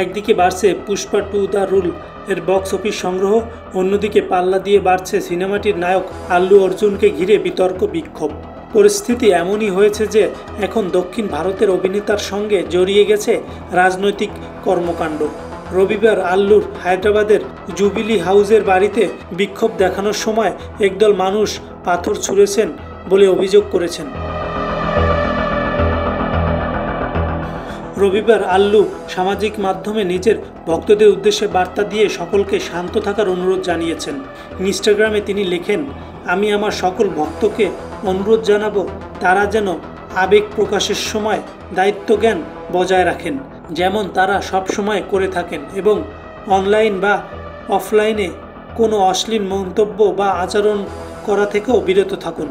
একদিকে বাড়ছে Pushpa 2 the rule এর বক্স অফিস সংগ্রহ, অন্যদিকে পাল্লা দিয়ে বাড়ছে সিনেমাটির নায়ক আল্লু অর্জুনকে ঘিরে বিতর্ক বিক্ষোভ। পরিস্থিতি এমনই হয়েছে যে এখন দক্ষিণ ভারতের অভিনেতার সঙ্গে জড়িয়ে গেছে রাজনৈতিক কর্মকাণ্ড। রবিবার আল্লুর হায়দ্রাবাদের জুবিলি হাউসের বাড়িতে বিক্ষোভ দেখানোর সময় একদল মানুষ পাথর ছুঁড়েছেন বলে অভিযোগ করেছেন। রবিবার আল্লু সামাজিক মাধ্যমে নিজের ভক্তদের উদ্দেশ্যে বার্তা দিয়ে সকলকে শান্ত থাকার অনুরোধ জানিয়েছেন। ইনস্টাগ্রামে তিনি লেখেন, আমি আমার সকল ভক্তকে অনুরোধ জানাবো তারা যেন আবেগ প্রকাশের সময় দায়িত্বজ্ঞান বজায় রাখেন, যেমন তারা সব সময় করে থাকেন, এবং অনলাইন বা অফলাইনে কোনো অশ্লীল মন্তব্য বা আচরণ করা থেকেও বিরত থাকুন।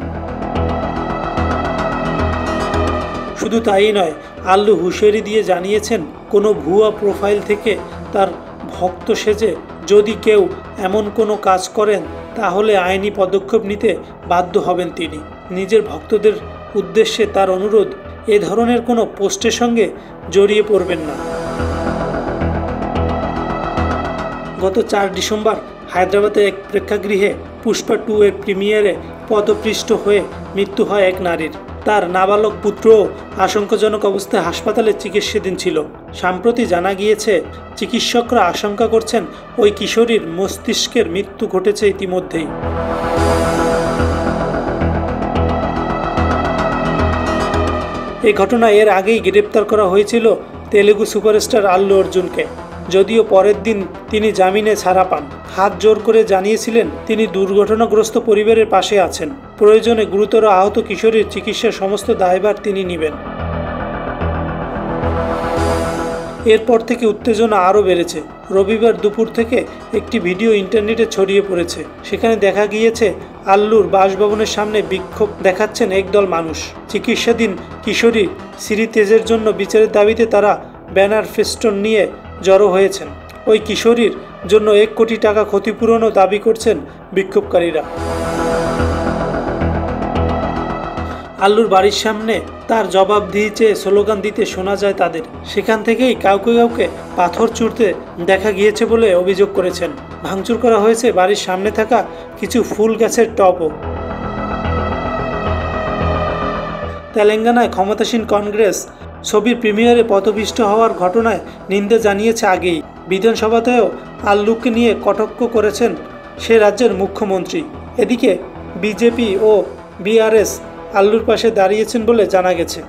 শুধু তাই নয়, আল্লু হুঁশিয়ারি দিয়ে জানিয়েছেন কোনো ভুয়া প্রোফাইল থেকে তার ভক্ত সেজে যদি কেউ এমন কোনো কাজ করেন তাহলে আইনি পদক্ষেপ নিতে বাধ্য হবেন তিনি। নিজের ভক্তদের উদ্দেশ্যে তার অনুরোধ, এ ধরনের কোনো পোস্টের সঙ্গে জড়িয়ে পড়বেন না। গত 4 ডিসেম্বর হায়দ্রাবাদের এক প্রেক্ষাগৃহে পুষ্পা 2 এর প্রিমিয়ারে পদপৃষ্ট হয়ে মৃত্যু হয় এক নারীর। তার নাবালক পুত্রও আশঙ্কাজনক অবস্থায় হাসপাতালে চিকিৎসাধীন ছিল। সম্প্রতি জানা গিয়েছে চিকিৎসকরা আশঙ্কা করছেন ওই কিশোরীর মস্তিষ্কের মৃত্যু ঘটেছে ইতিমধ্যেই। এই ঘটনায় এর আগেই গ্রেপ্তার করা হয়েছিল তেলুগু সুপারস্টার আল্লু অর্জুনকে, যদিও পরের দিন তিনি জামিনে ছাড়া পান। হাত জোর করে জানিয়েছিলেন তিনি দুর্ঘটনাগ্রস্ত পরিবারের পাশে আছেন, প্রয়োজনে গুরুতর আহত কিশোরীর চিকিৎসার সমস্ত দায়ভার তিনি নেবেন। এরপর থেকে উত্তেজনা আরও বেড়েছে। রবিবার দুপুর থেকে একটি ভিডিও ইন্টারনেটে ছড়িয়ে পড়েছে। সেখানে দেখা গিয়েছে আল্লুর বাসভবনের সামনে বিক্ষোভ দেখাচ্ছেন একদল মানুষ। চিকিৎসাধীন কিশোরী শ্রী তেজের জন্য বিচারের দাবিতে তারা ব্যানার ফেস্টুন নিয়ে জড়ো হয়েছেন। ওই কিশোরীর জন্য 1 কোটি টাকা ক্ষতিপূরণও দাবি করছেন বিক্ষোভকারীরা। আল্লুর বাড়ির সামনে তার জবাবদিহি চেয়ে স্লোগান দিতে শোনা যায় তাদের। সেখান থেকেই কাউকে কাউকে পাথর ছুঁড়তে দেখা গিয়েছে বলে অভিযোগ করেছেন। ভাঙচুর করা হয়েছে বাড়ির সামনে থাকা কিছু ফুল গাছের টবও। তেলেঙ্গানায় ক্ষমতাসীন কংগ্রেস ছবির প্রিমিয়ারে পদপিষ্ট হওয়ার ঘটনায় নিন্দা জানিয়েছে আগেই। বিধানসভাতেও আল্লুকে নিয়ে কটাক্ষ করেছেন সে রাজ্যের মুখ্যমন্ত্রী। এদিকে বিজেপি ও বিআরএস আল্লুর পাশে দাঁড়িয়েছেন বলে জানা গেছে।